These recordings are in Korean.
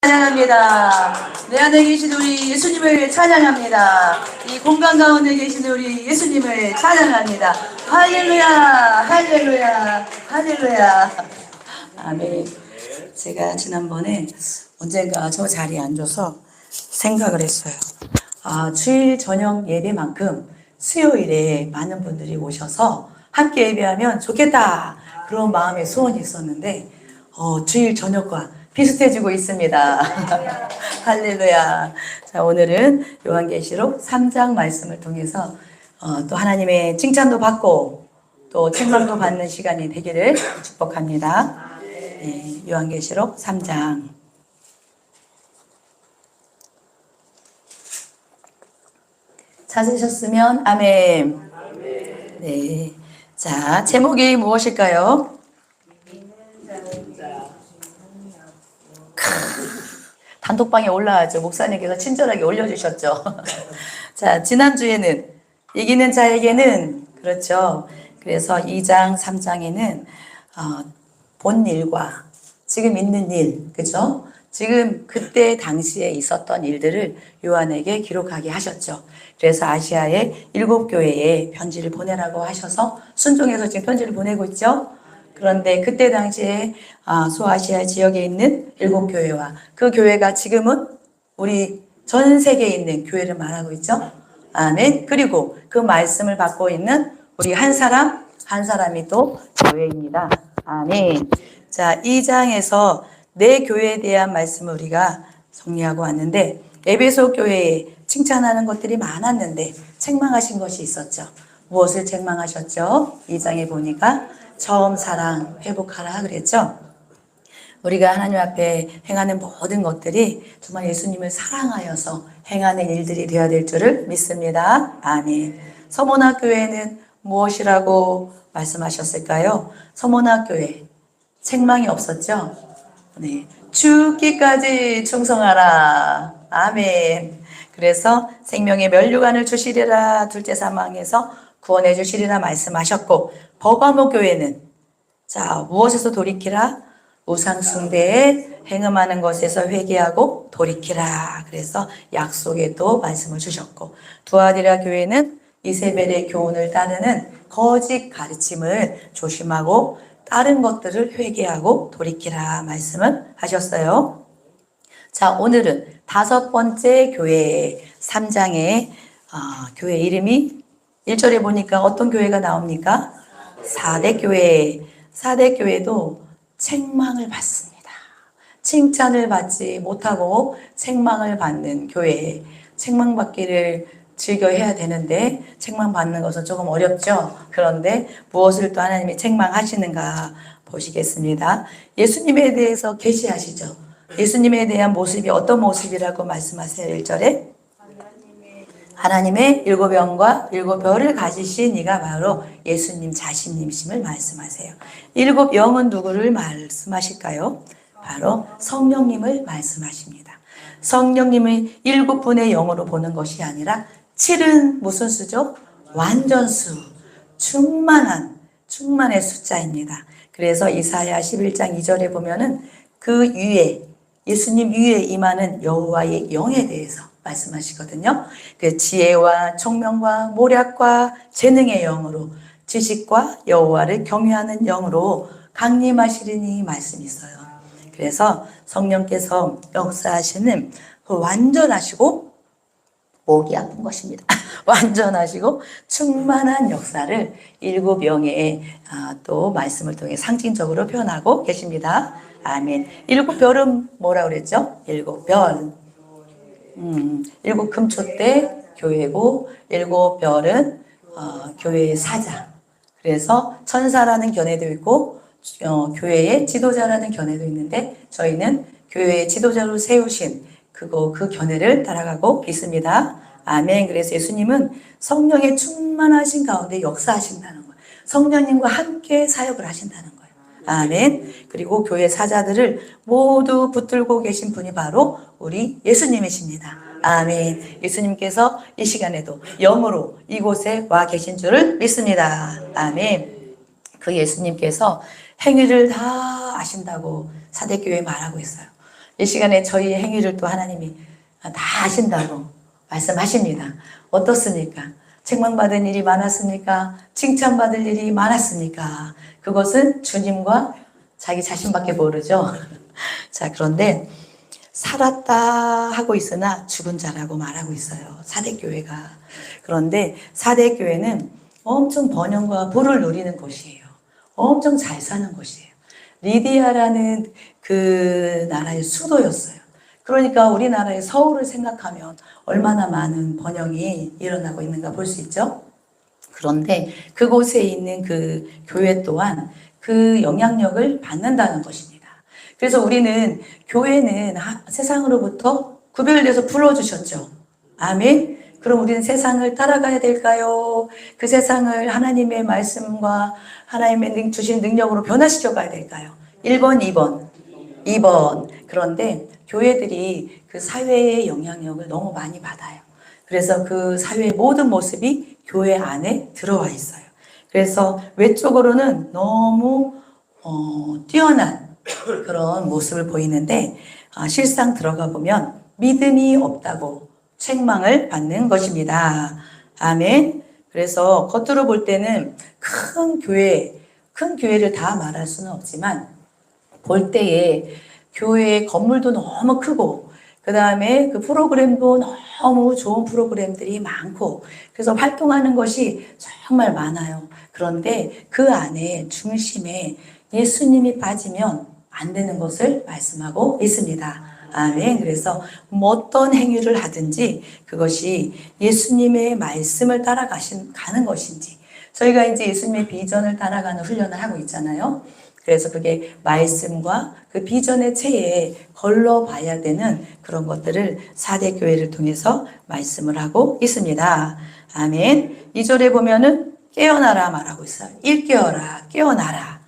찬양합니다. 내 안에 계신 우리 예수님을 찬양합니다. 이 공간 가운데 계신 우리 예수님을 찬양합니다. 할렐루야, 할렐루야, 할렐루야. 아멘. 제가 지난번에 언젠가 저 자리에 앉아서 생각을 했어요. 주일 저녁 예배만큼 수요일에 많은 분들이 오셔서 함께 예배하면 좋겠다. 그런 마음의 소원이 있었는데 주일 저녁과 비슷해지고 있습니다. 할렐루야. 자, 오늘은 요한계시록 3장 말씀을 통해서 또 하나님의 칭찬도 받고 또 책망도 받는 시간이 되기를 축복합니다. 네, 요한계시록 3장. 찾으셨으면 아멘. 네. 자, 제목이 무엇일까요? 단톡방에 올라와죠. 목사님께서 친절하게 올려주셨죠. 자, 지난주에는 이기는 자에게는, 그렇죠. 그래서 2장, 3장에는 본 일과 지금 있는 일, 그죠? 지금 그때 당시에 있었던 일들을 요한에게 기록하게 하셨죠. 그래서 아시아의 7교회에 편지를 보내라고 하셔서 순종해서 지금 편지를 보내고 있죠. 그런데 그때 당시에 소아시아 지역에 있는 7교회와 그 교회가 지금은 우리 전 세계에 있는 교회를 말하고 있죠. 아멘. 그리고 그 말씀을 받고 있는 우리 한 사람이 또 교회입니다. 아멘. 자, 2장에서 네 교회에 대한 말씀을 우리가 정리하고 왔는데 에베소 교회에 칭찬하는 것들이 많았는데 책망하신 것이 있었죠. 무엇을 책망하셨죠? 2장에 보니까 처음 사랑 회복하라 그랬죠. 우리가 하나님 앞에 행하는 모든 것들이 정말 예수님을 사랑하여서 행하는 일들이 되어야 될 줄을 믿습니다. 아멘. 서문학교회는 무엇이라고 말씀하셨을까요? 서문학교회 책망이 없었죠. 네, 죽기까지 충성하라. 아멘. 그래서 생명의 면류관을 주시리라. 둘째 사망에서 구원해 주시리라 말씀하셨고, 버가모 교회는 자, 무엇에서 돌이키라? 우상 숭배에 행음하는 것에서 회개하고 돌이키라. 그래서 약속에도 말씀을 주셨고, 두아디라 교회는 이세벨의 교훈을 따르는 거짓 가르침을 조심하고 다른 것들을 회개하고 돌이키라 말씀을 하셨어요. 자, 오늘은 5번째 교회 3장의 교회 이름이 1절에 보니까 어떤 교회가 나옵니까? 사대교회. 사대교회도 책망을 받습니다. 칭찬을 받지 못하고 책망을 받는 교회. 책망받기를 즐겨해야 되는데 책망받는 것은 조금 어렵죠. 그런데 무엇을 또 하나님이 책망하시는가 보시겠습니다. 예수님에 대해서 계시하시죠. 예수님에 대한 모습이 어떤 모습이라고 말씀하세요. 1절에 하나님의 7영과 7별을 가지신 이가 바로 예수님 자신님심을 말씀하세요. 7영은 누구를 말씀하실까요? 바로 성령님을 말씀하십니다. 성령님을 7분의 영으로 보는 것이 아니라 7은 무슨 수죠? 완전수, 충만의 숫자입니다. 그래서 이사야 11장 2절에 보면은 그 위에 예수님 위에 임하는 여호와의 영에 대해서 말씀하시거든요. 그 지혜와 총명과 모략과 재능의 영으로 지식과 여호와를 경외하는 영으로 강림하시리니 말씀이 있어요. 그래서 성령께서 역사하시는 그 완전하시고 목이 아픈 것입니다. 완전하시고 충만한 역사를 7영의 또 말씀을 통해 상징적으로 표현하고 계십니다. 아멘. 7별은 뭐라 그랬죠? 7별. 7 금초대 교회고 7별은 교회의 사자. 그래서 천사라는 견해도 있고 교회의 지도자라는 견해도 있는데 저희는 교회의 지도자로 세우신 그 견해를 따라가고 있습니다. 아멘. 그래서 예수님은 성령의 충만하신 가운데 역사하신다는 거예요. 성령님과 함께 사역을 하신다는 거예요. 아멘. 그리고 교회 사자들을 모두 붙들고 계신 분이 바로 우리 예수님이십니다. 아멘. 예수님께서 이 시간에도 영으로 이곳에 와 계신 줄을 믿습니다. 아멘. 그 예수님께서 행위를 다 아신다고 사대교회에 말하고 있어요. 이 시간에 저희의 행위를 또 하나님이 다 아신다고 말씀하십니다. 어떻습니까? 책망받은 일이 많았습니까? 칭찬받을 일이 많았습니까? 그것은 주님과 자기 자신밖에 모르죠. 자, 그런데 살았다 하고 있으나 죽은 자라고 말하고 있어요. 사대교회가. 그런데 사대교회는 엄청 번영과 부를 누리는 곳이에요. 엄청 잘 사는 곳이에요. 리디아라는 그 나라의 수도였어요. 그러니까 우리나라의 서울을 생각하면 얼마나 많은 번영이 일어나고 있는가 볼 수 있죠. 그런데 그곳에 있는 그 교회 또한 그 영향력을 받는다는 것입니다. 그래서 우리는 교회는 세상으로부터 구별돼서 불러주셨죠. 아멘. 그럼 우리는 세상을 따라가야 될까요? 그 세상을 하나님의 말씀과 하나님의 주신 능력으로 변화시켜 가야 될까요? 1번, 2번. 2번. 그런데 교회들이 그 사회의 영향력을 너무 많이 받아요. 그래서 그 사회의 모든 모습이 교회 안에 들어와 있어요. 그래서 외적으로는 너무 뛰어난 그런 모습을 보이는데 실상 들어가 보면 믿음이 없다고 책망을 받는 것입니다. 아멘. 그래서 겉으로 볼 때는 큰 교회를 다 말할 수는 없지만 볼 때에 교회의 건물도 너무 크고 그 다음에 그 프로그램도 너무 좋은 프로그램들이 많고 그래서 활동하는 것이 정말 많아요. 그런데 그 안에 중심에 예수님이 빠지면 안 되는 것을 말씀하고 있습니다. 아멘. 그래서 어떤 행위를 하든지 그것이 예수님의 말씀을 가는 것인지 저희가 이제 예수님의 비전을 따라가는 훈련을 하고 있잖아요. 그래서 그게 말씀과 그 비전의 체에 걸러봐야 되는 그런 것들을 사대교회를 통해서 말씀을 하고 있습니다. 아멘. 2절에 보면은 깨어나라 말하고 있어요. 일깨어라, 깨어나라,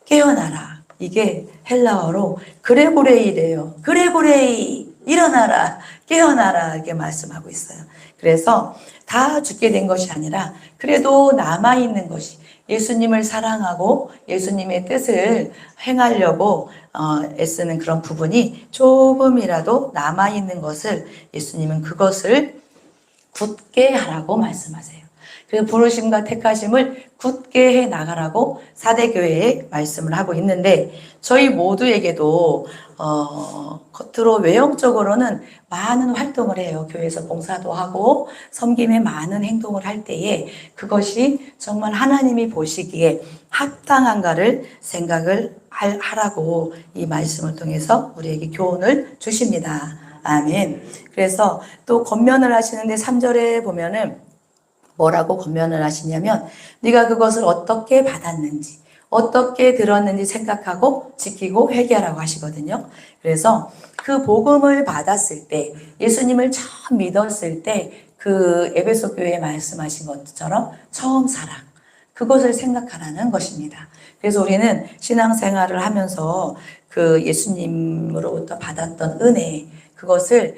깨어나라. 이게 헬라어로 그레고레이래요. 그레고레이, 일어나라, 깨어나라 이렇게 말씀하고 있어요. 그래서 다 죽게 된 것이 아니라 그래도 남아있는 것이 예수님을 사랑하고 예수님의 뜻을 행하려고 애쓰는 그런 부분이 조금이라도 남아있는 것을 예수님은 그것을 굳게 하라고 말씀하세요. 그래서 부르심과 택하심을 굳게 해 나가라고 사대교회에 말씀을 하고 있는데 저희 모두에게도 겉으로 외형적으로는 많은 활동을 해요. 교회에서 봉사도 하고 섬김에 많은 행동을 할 때에 그것이 정말 하나님이 보시기에 합당한가를 생각을 하라고 이 말씀을 통해서 우리에게 교훈을 주십니다. 아멘. 그래서 또 권면을 하시는데 3절에 보면은 뭐라고 권면을 하시냐면 네가 그것을 어떻게 받았는지 어떻게 들었는지 생각하고 지키고 회개하라고 하시거든요. 그래서 그 복음을 받았을 때 예수님을 처음 믿었을 때 그 에베소 교회에 말씀하신 것처럼 처음 사랑 그것을 생각하라는 것입니다. 그래서 우리는 신앙생활을 하면서 그 예수님으로부터 받았던 은혜 그것을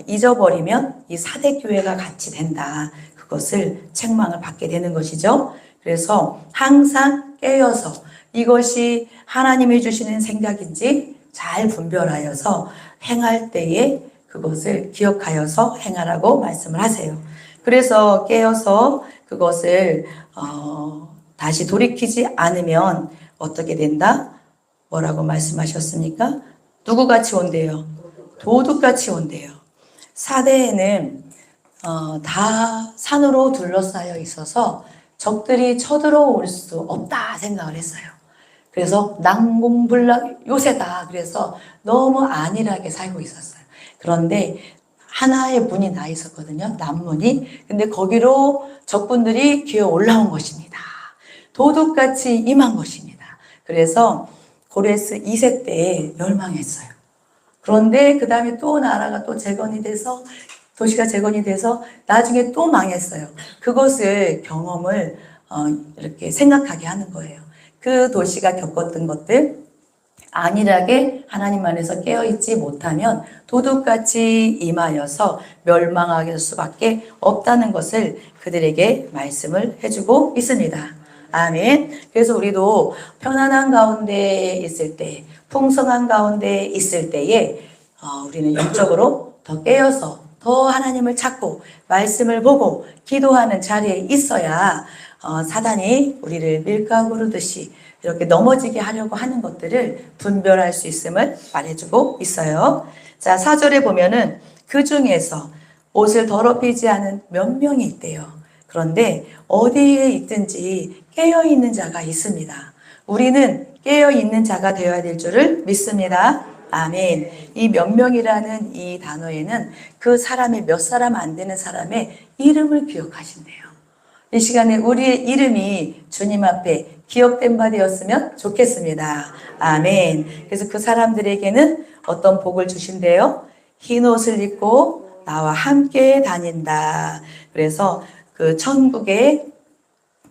잊어버리면 이 사대교회가 같이 된다. 그것을 책망을 받게 되는 것이죠. 그래서 항상 깨어서 이것이 하나님이 주시는 생각인지 잘 분별하여서 행할 때에 그것을 기억하여서 행하라고 말씀을 하세요. 그래서 깨어서 그것을 다시 돌이키지 않으면 어떻게 된다? 뭐라고 말씀하셨습니까? 누구같이 온대요? 도둑같이 온대요. 사대에는 다 산으로 둘러싸여 있어서 적들이 쳐들어올 수 없다 생각을 했어요. 그래서 난공불락 요새다. 그래서 너무 안일하게 살고 있었어요. 그런데 하나의 문이 나 있었거든요. 남문이. 근데 거기로 적군들이 기어 올라온 것입니다. 도둑같이 임한 것입니다. 그래서 고레스 2세 때에 멸망했어요. 그런데 그 다음에 또 나라가 또 재건이 돼서 도시가 재건이 돼서 나중에 또 망했어요. 그것을 경험을 이렇게 생각하게 하는 거예요. 그 도시가 겪었던 것들 안일하게 하나님 안에서 깨어있지 못하면 도둑같이 임하여서 멸망할 수밖에 없다는 것을 그들에게 말씀을 해주고 있습니다. 아멘. 그래서 우리도 편안한 가운데 있을 때, 풍성한 가운데 있을 때에 우리는 영적으로 더 깨어서 더 하나님을 찾고 말씀을 보고 기도하는 자리에 있어야 사단이 우리를 밀가부르듯이 이렇게 넘어지게 하려고 하는 것들을 분별할 수 있음을 말해주고 있어요. 자, 4절에 보면은 그 중에서 옷을 더럽히지 않은 몇 명이 있대요. 그런데 어디에 있든지 깨어있는 자가 있습니다. 우리는 깨어있는 자가 되어야 될 줄을 믿습니다. 아멘. 이 몇 명이라는 이 단어에는 그 사람의 몇 사람 안 되는 사람의 이름을 기억하신대요. 이 시간에 우리의 이름이 주님 앞에 기억된 바 되었으면 좋겠습니다. 아멘. 그래서 그 사람들에게는 어떤 복을 주신대요? 흰 옷을 입고 나와 함께 다닌다. 그래서 그 천국에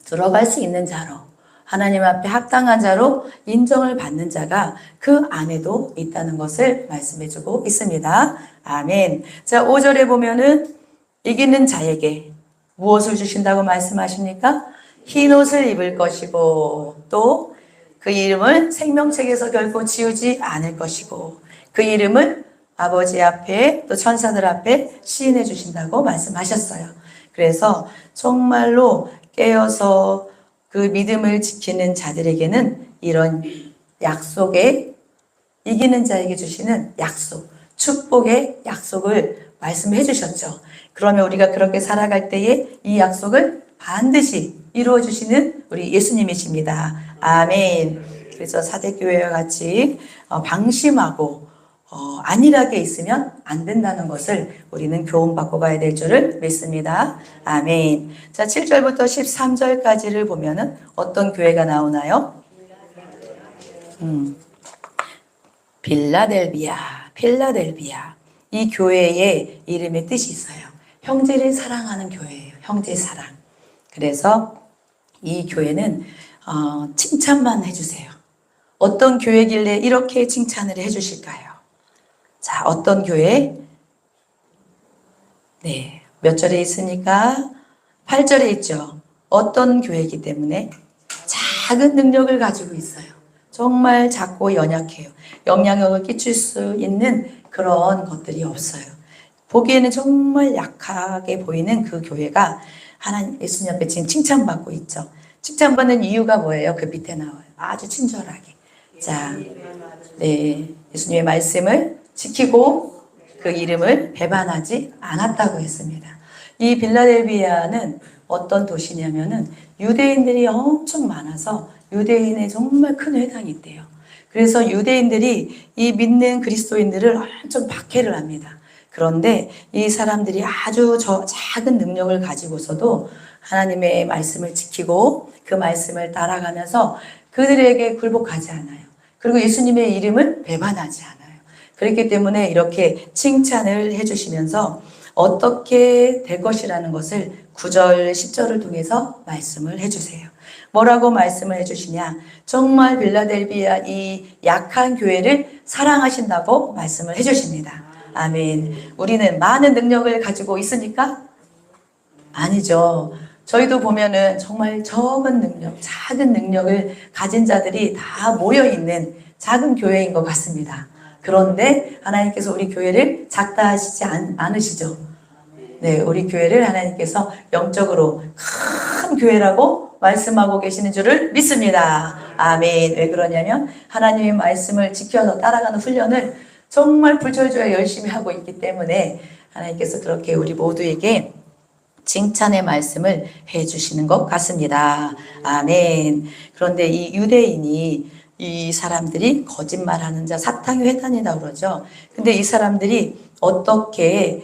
들어갈 수 있는 자로, 하나님 앞에 합당한 자로 인정을 받는 자가 그 안에도 있다는 것을 말씀해주고 있습니다. 아멘. 자, 5절에 보면은 이기는 자에게 무엇을 주신다고 말씀하십니까? 흰 옷을 입을 것이고 또 그 이름을 생명책에서 결코 지우지 않을 것이고 그 이름을 아버지 앞에 또 천사들 앞에 시인해 주신다고 말씀하셨어요. 그래서 정말로 깨어서 그 믿음을 지키는 자들에게는 이런 약속에 이기는 자에게 주시는 약속, 축복의 약속을 말씀해 주셨죠. 그러면 우리가 그렇게 살아갈 때에 이 약속을 반드시 이루어 주시는 우리 예수님이십니다. 아멘. 그래서 사대교회와 같이 방심하고 안일하게 있으면 안 된다는 것을 우리는 교훈받고 가야 될 줄을 믿습니다. 아멘. 자, 7절부터 13절까지를 보면은 어떤 교회가 나오나요? 빌라델비아. 이 교회의 이름의 뜻이 있어요. 형제를 사랑하는 교회예요. 형제 사랑. 그래서 이 교회는 칭찬만 해주세요. 어떤 교회길래 이렇게 칭찬을 해주실까요? 자, 어떤 교회? 네, 몇 절에 있으니까 8절에 있죠. 어떤 교회이기 때문에 작은 능력을 가지고 있어요. 정말 작고 연약해요. 영향력을 끼칠 수 있는 그런 것들이 없어요. 보기에는 정말 약하게 보이는 그 교회가 하나님 예수님 앞에 지금 칭찬받고 있죠. 칭찬받는 이유가 뭐예요? 그 밑에 나와요. 아주 친절하게. 자, 네, 예수님의 말씀을 지키고 그 이름을 배반하지 않았다고 했습니다. 이 빌라델비아는 어떤 도시냐면은 유대인들이 엄청 많아서 유대인의 정말 큰 회당이 있대요. 그래서 유대인들이 이 믿는 그리스도인들을 엄청 박해를 합니다. 그런데 이 사람들이 아주 작은 능력을 가지고서도 하나님의 말씀을 지키고 그 말씀을 따라가면서 그들에게 굴복하지 않아요. 그리고 예수님의 이름을 배반하지 않아요. 그렇기 때문에 이렇게 칭찬을 해주시면서 어떻게 될 것이라는 것을 9절, 10절을 통해서 말씀을 해주세요. 뭐라고 말씀을 해주시냐? 정말 빌라델비아 이 약한 교회를 사랑하신다고 말씀을 해주십니다. 아멘. 우리는 많은 능력을 가지고 있습니까? 아니죠. 저희도 보면은 정말 적은 능력, 작은 능력을 가진 자들이 다 모여있는 작은 교회인 것 같습니다. 그런데 하나님께서 우리 교회를 작다 하시지 않으시죠? 네, 우리 교회를 하나님께서 영적으로 큰 교회라고 말씀하고 계시는 줄을 믿습니다. 아멘. 왜 그러냐면 하나님의 말씀을 지켜서 따라가는 훈련을 정말 불철주야 열심히 하고 있기 때문에 하나님께서 그렇게 우리 모두에게 칭찬의 말씀을 해주시는 것 같습니다. 아멘. 그런데 이 유대인이 이 사람들이 거짓말하는 자, 사탕의 회단이라고 그러죠. 근데 이 사람들이 어떻게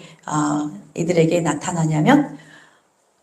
이들에게 나타나냐면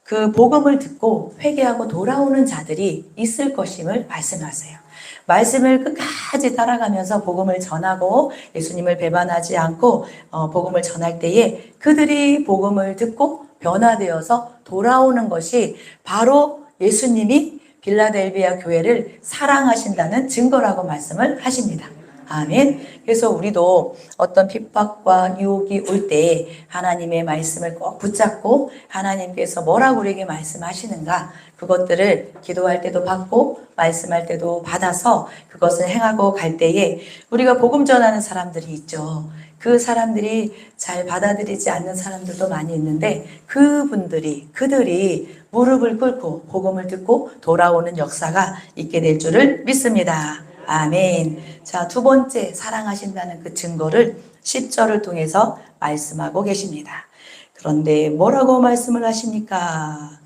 그 복음을 듣고 회개하고 돌아오는 자들이 있을 것임을 말씀하세요. 말씀을 끝까지 따라가면서 복음을 전하고 예수님을 배반하지 않고 복음을 전할 때에 그들이 복음을 듣고 변화되어서 돌아오는 것이 바로 예수님이 빌라델비아 교회를 사랑하신다는 증거라고 말씀을 하십니다. 아멘. 그래서 우리도 어떤 핍박과 유혹이 올 때 하나님의 말씀을 꼭 붙잡고 하나님께서 뭐라고 우리에게 말씀하시는가 그것들을 기도할 때도 받고 말씀할 때도 받아서 그것을 행하고 갈 때에 우리가 복음 전하는 사람들이 있죠. 그 사람들이 잘 받아들이지 않는 사람들도 많이 있는데 그들이 무릎을 꿇고 복음을 듣고 돌아오는 역사가 있게 될 줄을 믿습니다. 아멘. 자, 두 번째 사랑하신다는 그 증거를 10절을 통해서 말씀하고 계십니다. 그런데 뭐라고 말씀을 하십니까?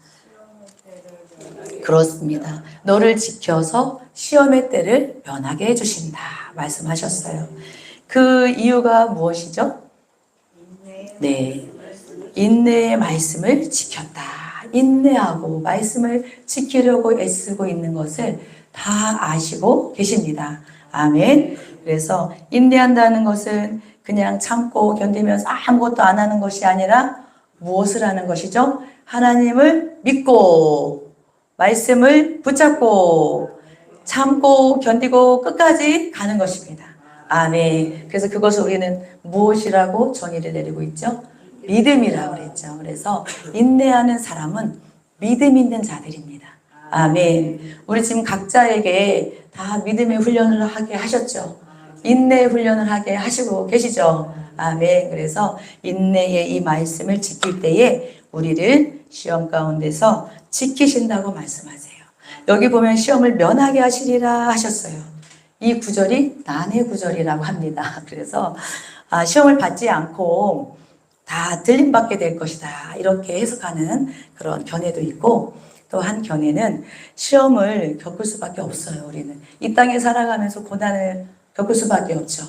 그렇습니다. 너를 지켜서 시험의 때를 면하게 해주신다 말씀하셨어요. 그 이유가 무엇이죠? 네, 인내의 말씀을 지켰다. 인내하고 말씀을 지키려고 애쓰고 있는 것을 다 아시고 계십니다. 아멘. 그래서 인내한다는 것은 그냥 참고 견디면서 아무것도 안 하는 것이 아니라 무엇을 하는 것이죠? 하나님을 믿고 말씀을 붙잡고 참고 견디고 끝까지 가는 것입니다. 아멘. 그래서 그것을 우리는 무엇이라고 정의를 내리고 있죠? 믿음이라고 그랬죠. 그래서 인내하는 사람은 믿음 있는 자들입니다. 아멘. 우리 지금 각자에게 다 믿음의 훈련을 하게 하셨죠. 인내 훈련을 하게 하시고 계시죠. 아멘. 그래서 인내의 이 말씀을 지킬 때에 우리를 시험 가운데서 지키신다고 말씀하세요. 여기 보면 시험을 면하게 하시리라 하셨어요. 이 구절이 난해 구절이라고 합니다. 그래서 시험을 받지 않고 다 들림받게 될 것이다. 이렇게 해석하는 그런 견해도 있고 또 한 견해는 시험을 겪을 수밖에 없어요. 우리는 이 땅에 살아가면서 고난을 겪을 수밖에 없죠.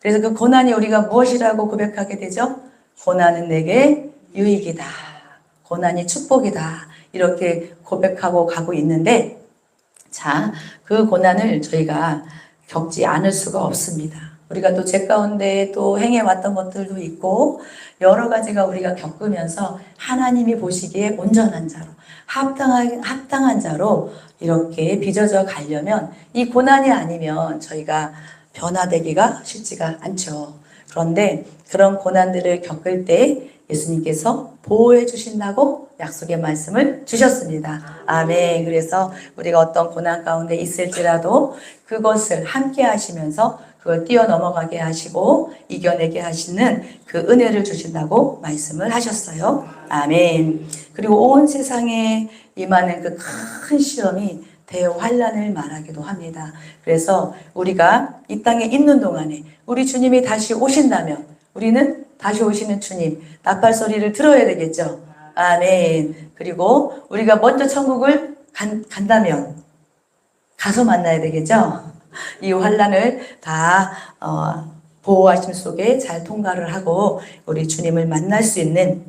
그래서 그 고난이 우리가 무엇이라고 고백하게 되죠? 고난은 내게 유익이다. 고난이 축복이다. 이렇게 고백하고 가고 있는데 자, 그 고난을 저희가 겪지 않을 수가 없습니다. 우리가 또 죄 가운데 또 행해왔던 것들도 있고 여러 가지가 우리가 겪으면서 하나님이 보시기에 온전한 자로 합당한 자로 이렇게 빚어져 가려면 이 고난이 아니면 저희가 변화되기가 쉽지가 않죠. 그런데 그런 고난들을 겪을 때 예수님께서 보호해 주신다고 약속의 말씀을 주셨습니다. 아멘. 그래서 우리가 어떤 고난 가운데 있을지라도 그것을 함께 하시면서 그걸 뛰어넘어가게 하시고 이겨내게 하시는 그 은혜를 주신다고 말씀을 하셨어요. 아멘. 그리고 온 세상에 임하는 그 큰 시험이 대환란을 말하기도 합니다. 그래서 우리가 이 땅에 있는 동안에 우리 주님이 다시 오신다면 우리는 다시 오시는 주님 나팔 소리를 들어야 되겠죠. 아멘. 그리고 우리가 먼저 천국을 간다면 가서 만나야 되겠죠. 이 환란을 다 보호하심 속에 잘 통과를 하고 우리 주님을 만날 수 있는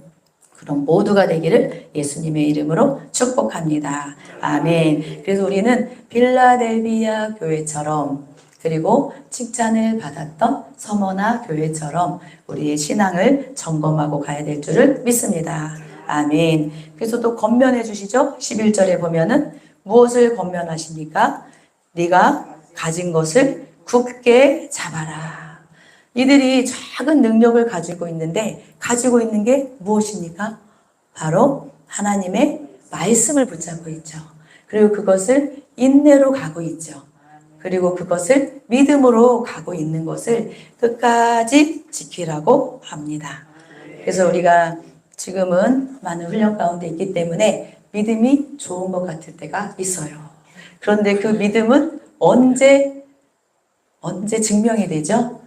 그런 모두가 되기를 예수님의 이름으로 축복합니다. 아멘. 그래서 우리는 빌라델비아 교회처럼 그리고 칭찬을 받았던 서머나 교회처럼 우리의 신앙을 점검하고 가야 될 줄을 믿습니다. 아멘. 그래서 또 권면해 주시죠. 11절에 보면은 무엇을 권면하십니까? 네가 가진 것을 굳게 잡아라. 이들이 작은 능력을 가지고 있는데 가지고 있는 게 무엇입니까? 바로 하나님의 말씀을 붙잡고 있죠. 그리고 그것을 인내로 가고 있죠. 그리고 그것을 믿음으로 가고 있는 것을 끝까지 지키라고 합니다. 그래서 우리가 지금은 많은 훈련 가운데 있기 때문에 믿음이 좋은 것 같을 때가 있어요. 그런데 그 믿음은 언제 증명이 되죠?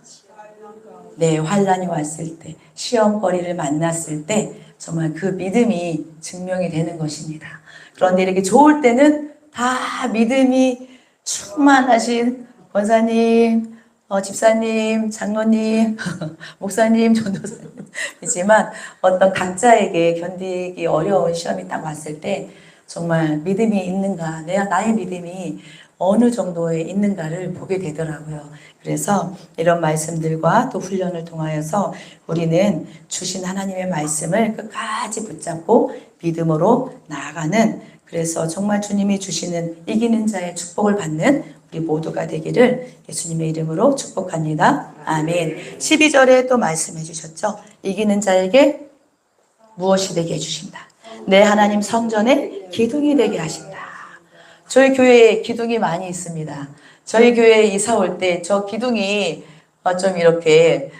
네, 환란이 왔을 때, 시험거리를 만났을 때 정말 그 믿음이 증명이 되는 것입니다. 그런데 이렇게 좋을 때는 다 믿음이 충만하신 권사님, 집사님, 장로님, 목사님, 전도사님이지만 어떤 각자에게 견디기 어려운 시험이 딱 왔을 때 정말 믿음이 있는가, 나의 믿음이 어느 정도에 있는가를 보게 되더라고요. 그래서 이런 말씀들과 또 훈련을 통하여서 우리는 주신 하나님의 말씀을 끝까지 붙잡고 믿음으로 나아가는 그래서 정말 주님이 주시는 이기는 자의 축복을 받는 우리 모두가 되기를 예수님의 이름으로 축복합니다. 아멘. 12절에 또 말씀해 주셨죠. 이기는 자에게 무엇이 되게 해주신다. 내 하나님 성전에 기둥이 되게 하신다. 저희 교회에 기둥이 많이 있습니다. 저희 교회에 이사 올 때 저 기둥이 좀 이렇게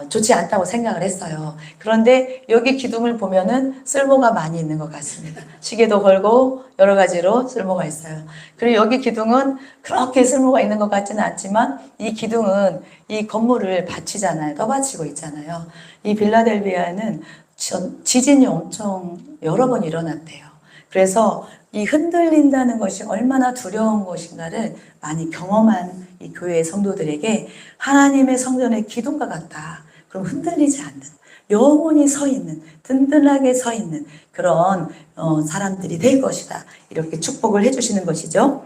좋지 않다고 생각을 했어요. 그런데 여기 기둥을 보면은 쓸모가 많이 있는 것 같습니다. 시계도 걸고 여러 가지로 쓸모가 있어요. 그리고 여기 기둥은 그렇게 쓸모가 있는 것 같지는 않지만 이 기둥은 이 건물을 받치잖아요. 떠받치고 있잖아요. 이 빌라델비아는 지진이 엄청 여러 번 일어났대요. 그래서 이 흔들린다는 것이 얼마나 두려운 것인가를 많이 경험한 이 교회의 성도들에게 하나님의 성전의 기둥과 같다. 그럼 흔들리지 않는, 영원히 서 있는, 든든하게 서 있는 그런 사람들이 될 것이다. 이렇게 축복을 해주시는 것이죠.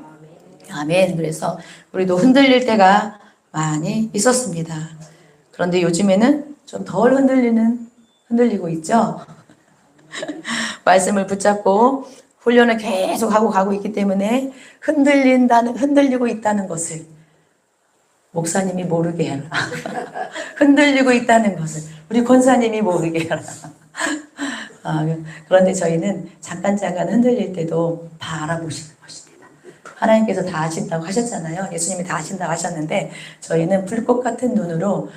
아멘. 그래서 우리도 흔들릴 때가 많이 있었습니다. 그런데 요즘에는 좀 덜 흔들리고 있죠. 말씀을 붙잡고 훈련을 계속 하고 가고 있기 때문에 흔들리고 있다는 것을 목사님이 모르게 해라. 흔들리고 있다는 것을 우리 권사님이 모르게 해라. 그런데 저희는 잠깐 흔들릴 때도 다 알아보시는 것입니다. 하나님께서 다 아신다고 하셨잖아요. 예수님이 다 아신다고 하셨는데 저희는 불꽃 같은 눈으로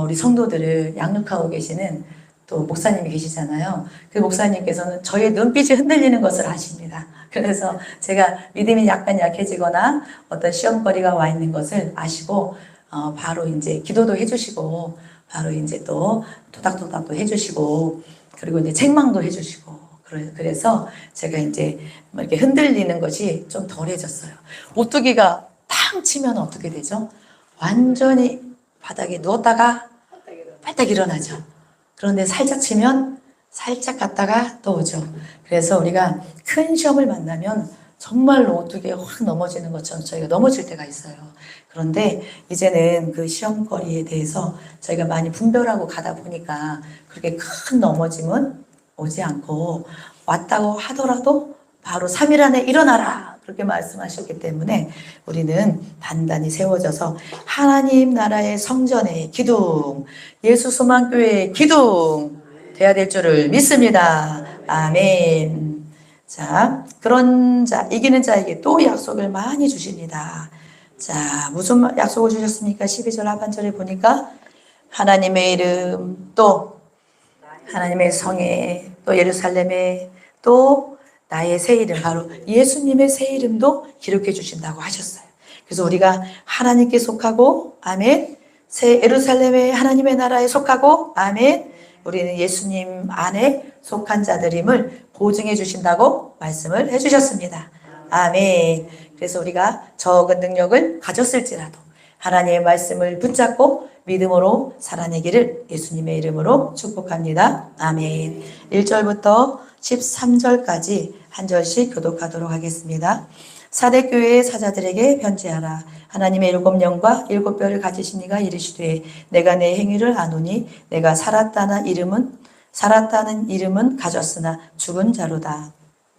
우리 성도들을 양육하고 계시는 또 목사님이 계시잖아요. 그 목사님께서는 저의 눈빛이 흔들리는 것을 아십니다. 그래서 제가 믿음이 약간 약해지거나 어떤 시험거리가 와 있는 것을 아시고 바로 이제 기도도 해주시고 바로 이제 또 토닥토닥도 해주시고 그리고 이제 책망도 해주시고 그래서 제가 이제 이렇게 흔들리는 것이 좀 덜해졌어요. 오뚜기가 탕 치면 어떻게 되죠? 완전히 바닥에 누웠다가 빨딱 일어나죠. 그런데 살짝 치면 살짝 갔다가 또 오죠. 그래서 우리가 큰 시험을 만나면 정말로 오뚜기에 확 넘어지는 것처럼 저희가 넘어질 때가 있어요. 그런데 이제는 그 시험거리에 대해서 저희가 많이 분별하고 가다 보니까 그렇게 큰 넘어짐은 오지 않고 왔다고 하더라도 바로 3일 안에 일어나라 그렇게 말씀하셨기 때문에 우리는 단단히 세워져서 하나님 나라의 성전의 기둥, 예수 소망교회의 기둥 돼야 될 줄을 믿습니다. 아멘. 자, 그런 자, 이기는 자에게 또 약속을 많이 주십니다. 자, 무슨 약속을 주셨습니까? 12절 하반절에 보니까 하나님의 이름, 또 하나님의 성에, 또 예루살렘에, 또 나의 새 이름, 바로 예수님의 새 이름도 기록해 주신다고 하셨어요. 그래서 우리가 하나님께 속하고, 아멘. 새 예루살렘의 하나님의 나라에 속하고, 아멘. 우리는 예수님 안에 속한 자들임을 보증해 주신다고 말씀을 해 주셨습니다. 아멘. 그래서 우리가 적은 능력을 가졌을지라도 하나님의 말씀을 붙잡고 믿음으로 살아내기를 예수님의 이름으로 축복합니다. 아멘. 1절부터 13절까지 한 절씩 교독하도록 하겠습니다. 사대교회의 사자들에게 편지하라. 하나님의 7영과 7뼈를 가지신 이가 이르시되 내가 내 행위를 아노니 내가 살았다는 이름은 가졌으나 죽은 자로다.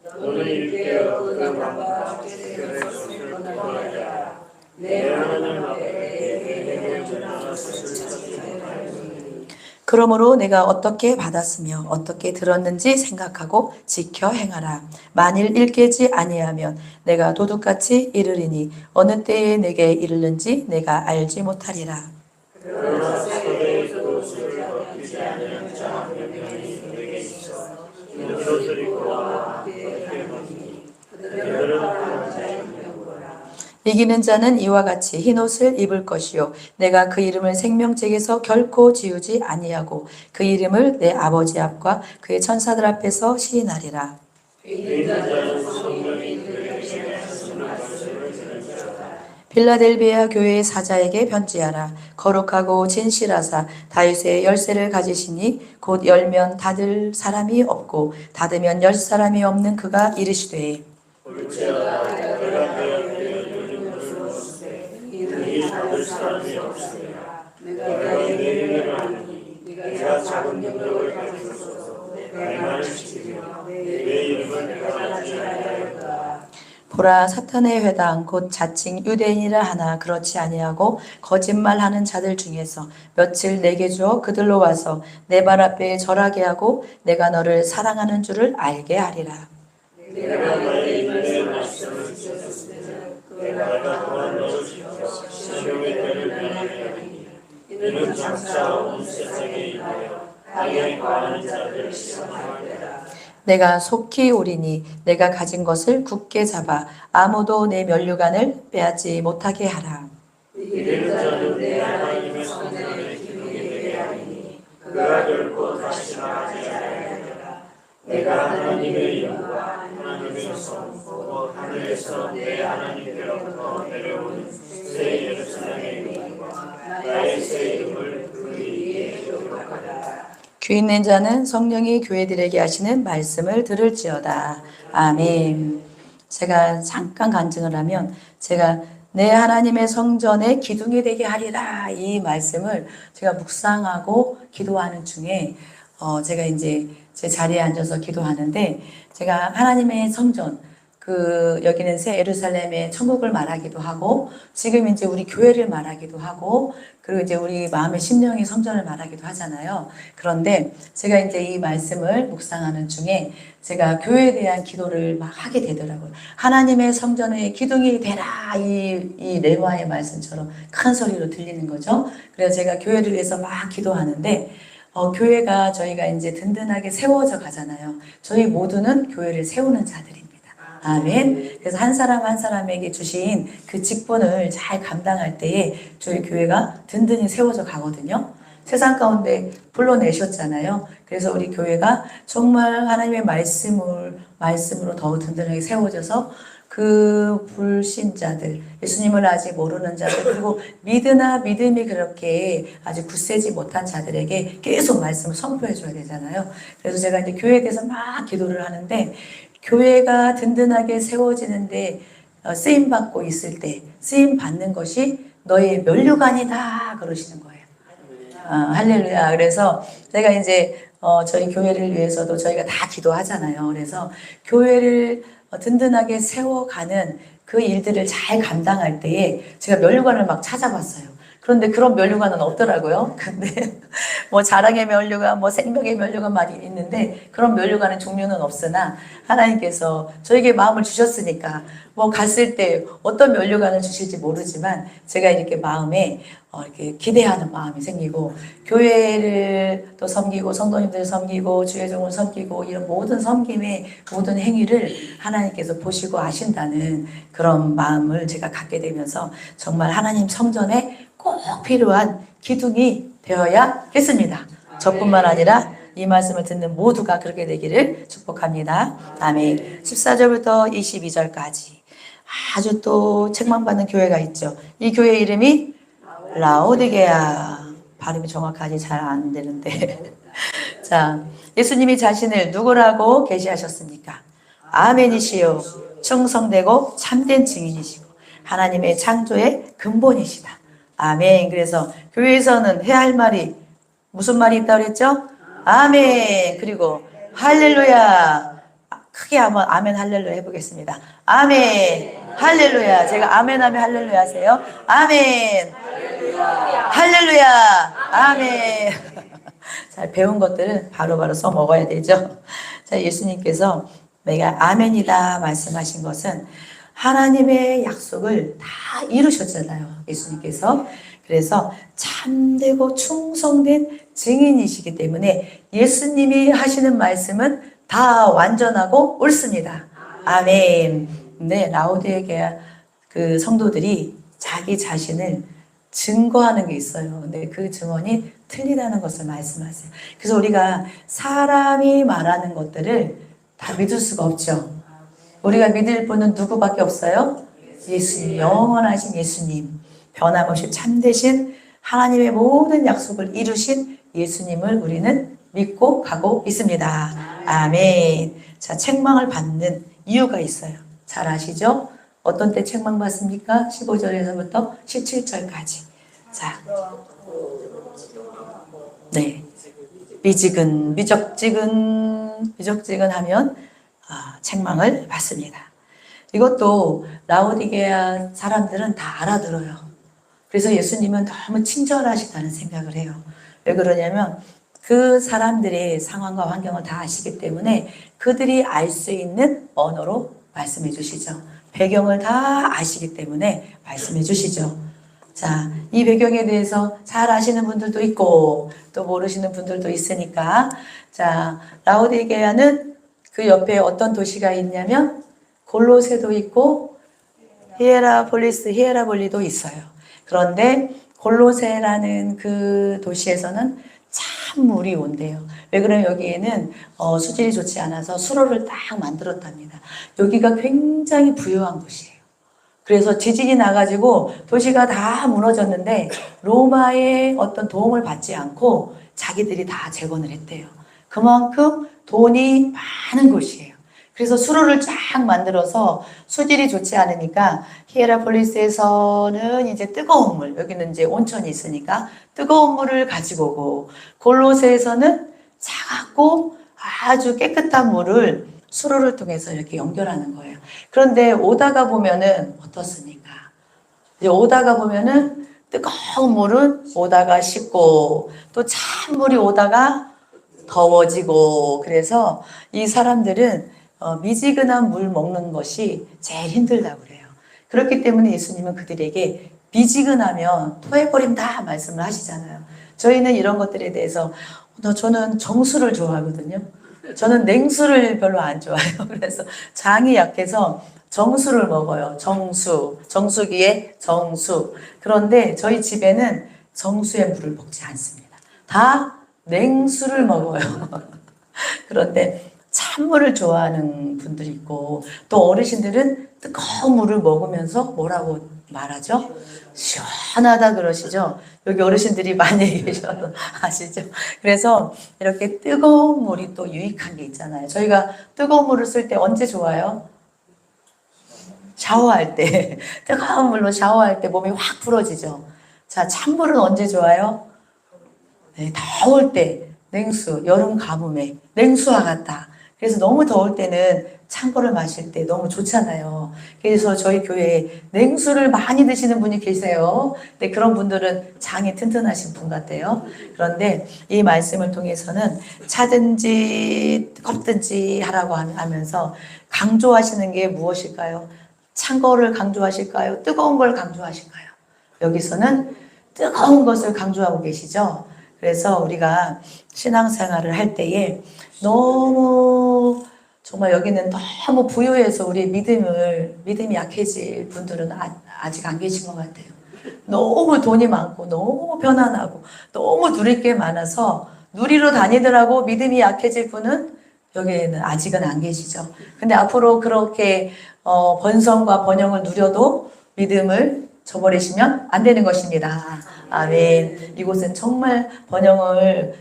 너는 일깨어 그 강과 죄를 떠나자. 내 하나님 앞에 그러므로 내가 어떻게 받았으며 어떻게 들었는지 생각하고 지켜 행하라. 만일 일깨지 아니하면 내가 도둑같이 이르리니 어느 때에 내게 이르는지 내가 알지 못하리라. 그러나 세계에서도 술을 먹지 않는 자 한 명이 내게 있어 이것을 입고와 함께 행하니 그들은 바라는 자의 이기는 자는 이와 같이 흰옷을 입을 것이요 내가 그 이름을 생명책에서 결코 지우지 아니하고 그 이름을 내 아버지 앞과 그의 천사들 앞에서 시인하리라. 빌라델비아 교회의 사자에게 편지하라. 거룩하고 진실하사 다윗의 열쇠를 가지시니 곧 열면 닫을 사람이 없고 닫으면 열 사람이 없는 그가 이르시되 사람이 없으리라. 내가 이름을 아니 내가 작은 능력을 가지소서 내 말을 지키며 내 이름을 가지 아니하였다. 보라 사탄의 회당 곧 자칭 유대인이라 하나 그렇지 아니하고 거짓말하는 자들 중에서 며칠 내게 주어 그들로 와서 내 발 앞에 절하게 하고 내가 너를 사랑하는 줄을 알게 하리라. 내가 너의 입에 말씀을 주셨을 때는 내가 또한 너를 지켜 시험의 때를 면하게 하리니 이는 장차 온 세상에 인하여 땅에 거하는 자들을 시험할 때라. 내가 속히 오리니 내가 가진 것을 굳게 잡아 아무도 내 면류관을 빼앗지 못하게 하라. 이를 자는 내 하나님의 성전의 기둥이 되게 하리니 그가 결코 다시 나가지 아니하리라. 내가 하나님의 이름과 하나님의 성 곧 하늘에서 내 하나님께로부터 내려온 새 예루살렘의 이름과 나의 새 이름을 그 위에 기록하리라. 귀 있는 자는 성령이 교회들에게 하시는 말씀을 들을지어다. 아멘. 제가 잠깐 간증을 하면 제가 내 하나님의 성전에 기둥이 되게 하리라 이 말씀을 제가 묵상하고 기도하는 중에 제가 이제 제 자리에 앉아서 기도하는데 제가 하나님의 성전 여기는 새 예루살렘의 천국을 말하기도 하고 지금 이제 우리 교회를 말하기도 하고 그리고 이제 우리 마음의 심령의 성전을 말하기도 하잖아요. 그런데 제가 이제 이 말씀을 묵상하는 중에 제가 교회에 대한 기도를 막 하게 되더라고요. 하나님의 성전의 기둥이 되라 이 레와의 말씀처럼 큰 소리로 들리는 거죠. 그래서 제가 교회를 위해서 막 기도하는데 교회가 저희가 이제 든든하게 세워져 가잖아요. 저희 모두는 교회를 세우는 자들입니다. 아멘. 그래서 한 사람 한 사람에게 주신 그 직분을 잘 감당할 때에 저희 교회가 든든히 세워져 가거든요. 세상 가운데 불러내셨잖아요. 그래서 우리 교회가 정말 하나님의 말씀으로 더욱 든든하게 세워져서 그 불신자들, 예수님을 아직 모르는 자들, 그리고 믿음이 그렇게 아직 굳세지 못한 자들에게 계속 말씀을 선포해 줘야 되잖아요. 그래서 제가 이제 교회에 대해서 막 기도를 하는데 교회가 든든하게 세워지는데 쓰임받고 있을 때 쓰임 받는 것이 너의 면류관이다 그러시는 거예요. 할렐루야. 그래서 제가 이제 저희 교회를 위해서도 저희가 다 기도하잖아요. 그래서 교회를 든든하게 세워가는 그 일들을 잘 감당할 때에 제가 면류관을 막 찾아봤어요. 그런데 그런 면류관은 없더라고요. 근데 뭐 자랑의 면류관, 뭐 생명의 면류관 많이 있는데 그런 면류관의 종류는 없으나 하나님께서 저에게 마음을 주셨으니까 뭐 갔을 때 어떤 면류관을 주실지 모르지만 제가 이렇게 마음에 이렇게 기대하는 마음이 생기고 교회를 또 섬기고 성도님들 섬기고 주의 종을 섬기고 이런 모든 섬김의 모든 행위를 하나님께서 보시고 아신다는 그런 마음을 제가 갖게 되면서 정말 하나님 성전에 꼭 필요한 기둥이 되어야겠습니다. 저뿐만 아니라 이 말씀을 듣는 모두가 그렇게 되기를 축복합니다. 아멘. 14절부터 22절까지 아주 또 책망받는 교회가 있죠. 이 교회 이름이 라오디게아. 발음이 정확하지 잘 안 되는데 자, 예수님이 자신을 누구라고 계시하셨습니까? 아멘이시요 충성되고 참된 증인이시고 하나님의 창조의 근본이시다. 아멘. 그래서 교회에서는 해야 할 말이 무슨 말이 있다고 그랬죠? 아멘. 그리고 할렐루야. 크게 한번 아멘 할렐루야 해보겠습니다. 아멘 할렐루야. 제가 아멘 하면 할렐루야 하세요. 아멘 할렐루야. 아멘. 잘 배운 것들은 바로바로 써먹어야 되죠. 자, 예수님께서 내가 아멘이다 말씀하신 것은 하나님의 약속을 다 이루셨잖아요. 예수님께서. 그래서 참되고 충성된 증인이시기 때문에 예수님이 하시는 말씀은 다 완전하고 옳습니다. 아멘. 근데 라오디게아 그 성도들이 자기 자신을 증거하는 게 있어요. 근데 그 증언이 틀리다는 것을 말씀하세요. 그래서 우리가 사람이 말하는 것들을 다 믿을 수가 없죠. 우리가 믿을 분은 누구밖에 없어요? 예수님, 영원하신 예수님, 변함없이 참되신 하나님의 모든 약속을 이루신 예수님을 우리는 믿고 가고 있습니다. 아멘. 자, 책망을 받는 이유가 있어요. 잘 아시죠? 어떤 때 책망받습니까? 15절에서부터 17절까지. 자, 네. 미적지근하면 책망을 받습니다. 이것도 라오디게아 사람들은 다 알아들어요. 그래서 예수님은 너무 친절하시다는 생각을 해요. 왜 그러냐면 그 사람들의 상황과 환경을 다 아시기 때문에 그들이 알 수 있는 언어로 말씀해 주시죠. 배경을 다 아시기 때문에 말씀해 주시죠. 자, 이 배경에 대해서 잘 아시는 분들도 있고 또 모르시는 분들도 있으니까, 자, 라오디게아는 그 옆에 어떤 도시가 있냐면 골로새도 있고 히에라볼리도 있어요. 그런데 골로새라는 그 도시에서는 참 물이 온대요. 왜 그러면 여기에는 수질이 좋지 않아서 수로를 딱 만들었답니다. 여기가 굉장히 부유한 곳이에요. 그래서 지진이 나가지고 도시가 다 무너졌는데 로마의 어떤 도움을 받지 않고 자기들이 다 재건을 했대요. 그만큼 돈이 많은 곳이에요. 그래서 수로를 쫙 만들어서 수질이 좋지 않으니까 히에라폴리스에서는 이제 뜨거운 물, 여기는 이제 온천이 있으니까 뜨거운 물을 가지고 오고, 골로새에서는 차갑고 아주 깨끗한 물을 수로를 통해서 이렇게 연결하는 거예요. 그런데 오다가 보면은 어떻습니까? 이제 오다가 보면은 뜨거운 물은 오다가 식고 또 찬물이 오다가 더워지고, 그래서 이 사람들은 미지근한 물 먹는 것이 제일 힘들다고 그래요. 그렇기 때문에 예수님은 그들에게 미지근하면 토해버린다 말씀을 하시잖아요. 저희는 이런 것들에 대해서 저는 정수를 좋아하거든요. 저는 냉수를 별로 안 좋아해요. 그래서 장이 약해서 정수를 먹어요. 정수기에 정수. 그런데 저희 집에는 정수의 물을 먹지 않습니다. 다 냉수를 먹어요. 그런데 찬물을 좋아하는 분들이 있고, 또 어르신들은 뜨거운 물을 먹으면서 뭐라고 말하죠? 시원하다 그러시죠? 여기 어르신들이 많이 계셔서 아시죠? 그래서 이렇게 뜨거운 물이 또 유익한 게 있잖아요. 저희가 뜨거운 물을 쓸 때 언제 좋아요? 샤워할 때. 뜨거운 물로 샤워할 때 몸이 확 풀어지죠. 자, 찬물은 언제 좋아요? 네, 더울 때. 냉수, 여름 가뭄에 냉수와 같다. 그래서 너무 더울 때는 찬 거를 마실 때 너무 좋잖아요. 그래서 저희 교회에 냉수를 많이 드시는 분이 계세요. 근데 그런 분들은 장이 튼튼하신 분 같아요. 그런데 이 말씀을 통해서는 차든지 뜨겁든지 하라고 하면서 강조하시는 게 무엇일까요? 찬 거를 강조하실까요? 뜨거운 걸 강조하실까요? 여기서는 뜨거운 것을 강조하고 계시죠. 그래서 우리가 신앙생활을 할 때에 너무 정말 여기는 너무 부유해서 우리 믿음이 약해질 분들은 아직 안 계신 것 같아요. 너무 돈이 많고 너무 편안하고 너무 누릴 게 많아서 누리러 다니더라고 믿음이 약해질 분은 여기에는 아직은 안 계시죠. 근데 앞으로 그렇게 번성과 번영을 누려도 믿음을 저버리시면 안 되는 것입니다. 아멘. 이곳은 정말 번영을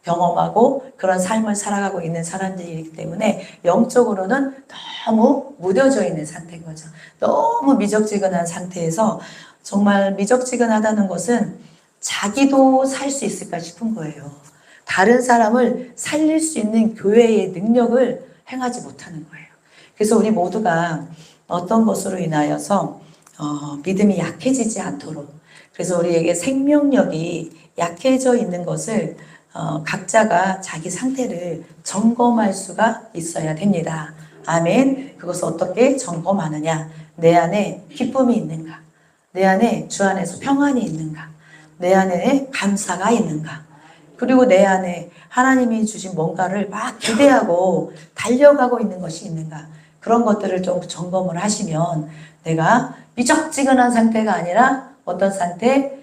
경험하고 그런 삶을 살아가고 있는 사람들이기 때문에 영적으로는 너무 무뎌져 있는 상태인 거죠. 너무 미적지근한 상태에서, 정말 미적지근하다는 것은 자기도 살 수 있을까 싶은 거예요. 다른 사람을 살릴 수 있는 교회의 능력을 행하지 못하는 거예요. 그래서 우리 모두가 어떤 것으로 인하여서 믿음이 약해지지 않도록, 그래서 우리에게 생명력이 약해져 있는 것을 각자가 자기 상태를 점검할 수가 있어야 됩니다. 아멘. 그것을 어떻게 점검하느냐? 내 안에 기쁨이 있는가? 내 안에 주 안에서 평안이 있는가? 내 안에 감사가 있는가? 그리고 내 안에 하나님이 주신 뭔가를 막 기대하고 달려가고 있는 것이 있는가? 그런 것들을 좀 점검을 하시면 내가 미적지근한 상태가 아니라 어떤 상태?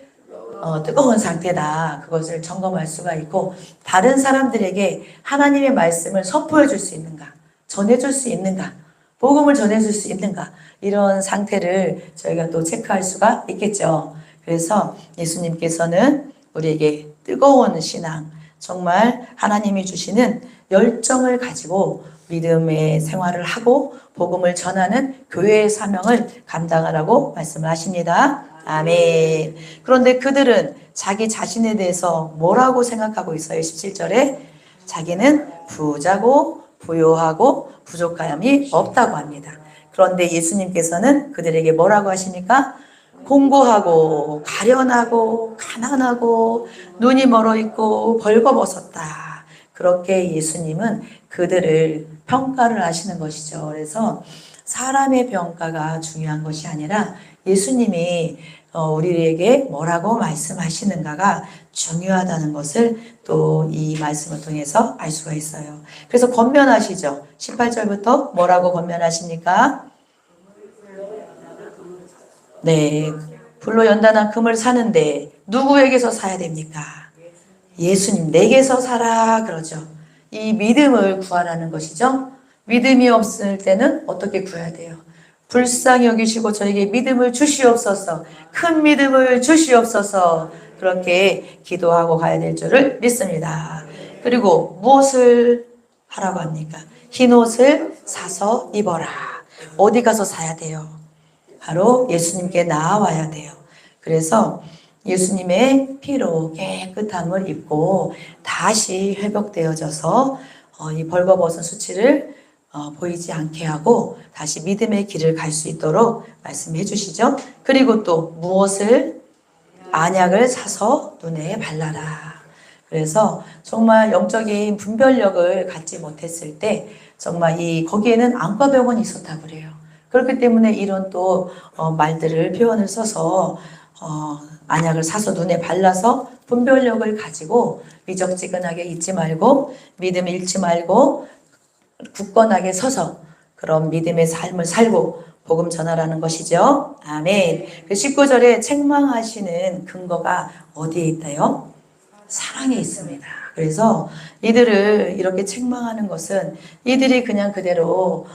뜨거운 상태다. 그것을 점검할 수가 있고, 다른 사람들에게 하나님의 말씀을 선포해 줄 수 있는가? 전해줄 수 있는가? 복음을 전해줄 수 있는가? 이런 상태를 저희가 또 체크할 수가 있겠죠. 그래서 예수님께서는 우리에게 뜨거운 신앙, 정말 하나님이 주시는 열정을 가지고 믿음의 생활을 하고 복음을 전하는 교회의 사명을 감당하라고 말씀을 하십니다. 아멘. 그런데 그들은 자기 자신에 대해서 뭐라고 생각하고 있어요? 17절에 자기는 부자고 부요하고 부족함이 없다고 합니다. 그런데 예수님께서는 그들에게 뭐라고 하십니까? 공고하고 가련하고 가난하고 눈이 멀어 있고 벌거벗었다. 그렇게 예수님은 그들을 평가를 하시는 것이죠. 그래서 사람의 평가가 중요한 것이 아니라 예수님이 우리에게 뭐라고 말씀하시는가가 중요하다는 것을 또 이 말씀을 통해서 알 수가 있어요. 그래서 권면하시죠. 18절부터 뭐라고 권면하십니까? 네, 불로 연단한 금을 사는데 누구에게서 사야 됩니까? 예수님 내게서 사라 그러죠. 이 믿음을 구하라는 것이죠. 믿음이 없을 때는 어떻게 구해야 돼요? 불쌍히 여기시고 저에게 믿음을 주시옵소서, 큰 믿음을 주시옵소서, 그렇게 기도하고 가야 될 줄을 믿습니다. 그리고 무엇을 하라고 합니까? 흰 옷을 사서 입어라. 어디 가서 사야 돼요? 바로 예수님께 나아와야 돼요. 그래서 예수님의 피로 깨끗함을 입고 다시 회복되어져서 이 벌거벗은 수치를 보이지 않게 하고 다시 믿음의 길을 갈 수 있도록 말씀해 주시죠. 그리고 또 무엇을? 안약을 사서 눈에 발라라. 그래서 정말 영적인 분별력을 갖지 못했을 때 정말 거기에는 안과병원이 있었다 그래요. 그렇기 때문에 이런 또 말들을 표현을 써서 안약을 사서 눈에 발라서 분별력을 가지고 미적지근하게 있지 말고 믿음을 잃지 말고 굳건하게 서서 그런 믿음의 삶을 살고 복음 전하라는 것이죠. 아멘. 19절에 책망하시는 근거가 어디에 있다요? 사랑에 있습니다. 그래서 이들을 이렇게 책망하는 것은 이들이 그냥 그대로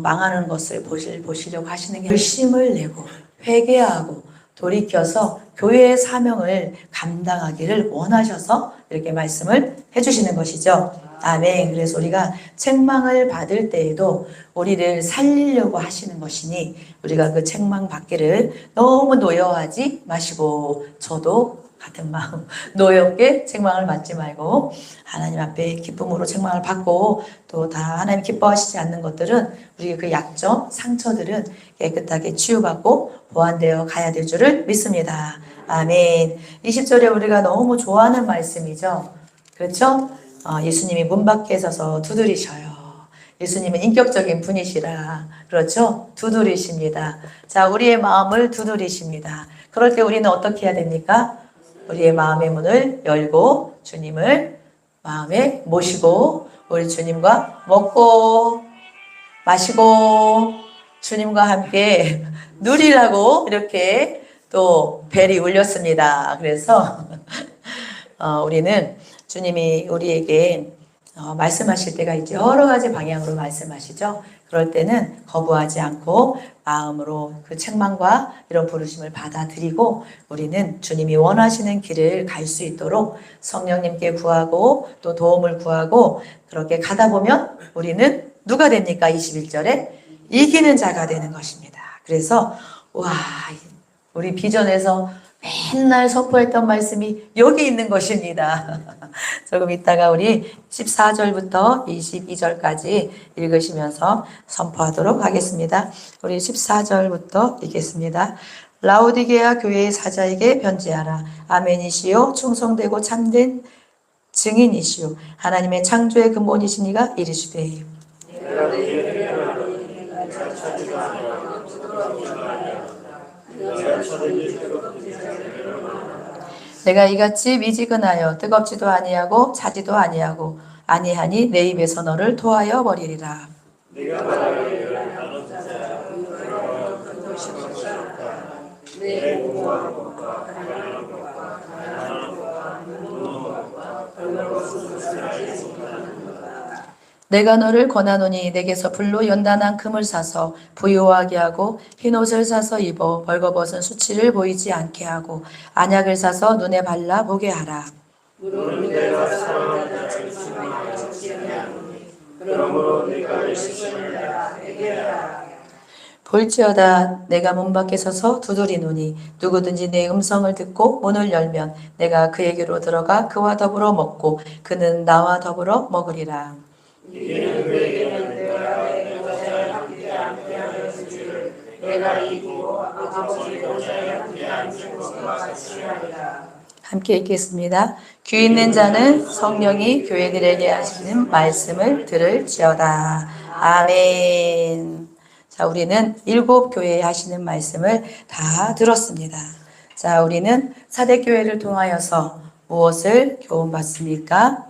망하는 것을 보시려고 하시는 게 열심을 내고 회개하고 돌이켜서 교회의 사명을 감당하기를 원하셔서 이렇게 말씀을 해주시는 것이죠. 아멘. 그래서 우리가 책망을 받을 때에도 우리를 살리려고 하시는 것이니 우리가 그 책망 받기를 너무 노여워하지 마시고 저도 같은 마음 노엽게 책망을 받지 말고 하나님 앞에 기쁨으로 책망을 받고 또 다 하나님 기뻐하시지 않는 것들은 우리의 그 약점, 상처들은 깨끗하게 치유받고 보완되어 가야 될 줄을 믿습니다. 아멘. 20절에 우리가 너무 좋아하는 말씀이죠. 그렇죠? 예수님이 문 밖에 서서 두드리셔요. 예수님은 인격적인 분이시라. 그렇죠? 두드리십니다. 자, 우리의 마음을 두드리십니다. 그럴 때 우리는 어떻게 해야 됩니까? 우리의 마음의 문을 열고 주님을 마음에 모시고 우리 주님과 먹고 마시고 주님과 함께 누리라고 이렇게 또 벨이 울렸습니다. 그래서 우리는 주님이 우리에게 말씀하실 때가 있죠. 여러 가지 방향으로 말씀하시죠. 그럴 때는 거부하지 않고 마음으로 그 책망과 이런 부르심을 받아들이고 우리는 주님이 원하시는 길을 갈 수 있도록 성령님께 구하고 또 도움을 구하고 그렇게 가다 보면 우리는 누가 됩니까? 21절에 이기는 자가 되는 것입니다. 그래서 우리 비전에서 맨날 선포했던 말씀이 여기 있는 것입니다. 조금 이따가 우리 14절부터 22절까지 읽으시면서 선포하도록 하겠습니다. 우리 14절부터 읽겠습니다. 라오디게아 교회의 사자에게 편지하라. 아멘이시요 충성되고 참된 증인이시요 하나님의 창조의 근본이신 이가 이르시되 내가 이같이 미지근하여 뜨겁지도 아니하고 차지도 아니하니 내 입에서 너를 토하여 버리리라. 내가 너를 권하노니 내게서 불로 연단한 금을 사서 부요하게 하고 흰옷을 사서 입어 벌거벗은 수치를 보이지 않게 하고 안약을 사서 눈에 발라 보게 하라. 볼지어다 내가 문 밖에 서서 두드리노니 누구든지 내 음성을 듣고 문을 열면 내가 그에게로 들어가 그와 더불어 먹고 그는 나와 더불어 먹으리라. 이는 그에게는 내가 내 것을 함께 하게 하였으니 내가 이기고 아버지 보좌에 함께 앉은 것과 같이 하리라. 함께 읽겠습니다. 귀 있는 자는 성령이 교회들에게 하시는 말씀을 들을지어다. 아멘. 자, 우리는 7교회에 하시는 말씀을 다 들었습니다. 자, 우리는 사대교회를 통하여서 무엇을 교훈받습니까?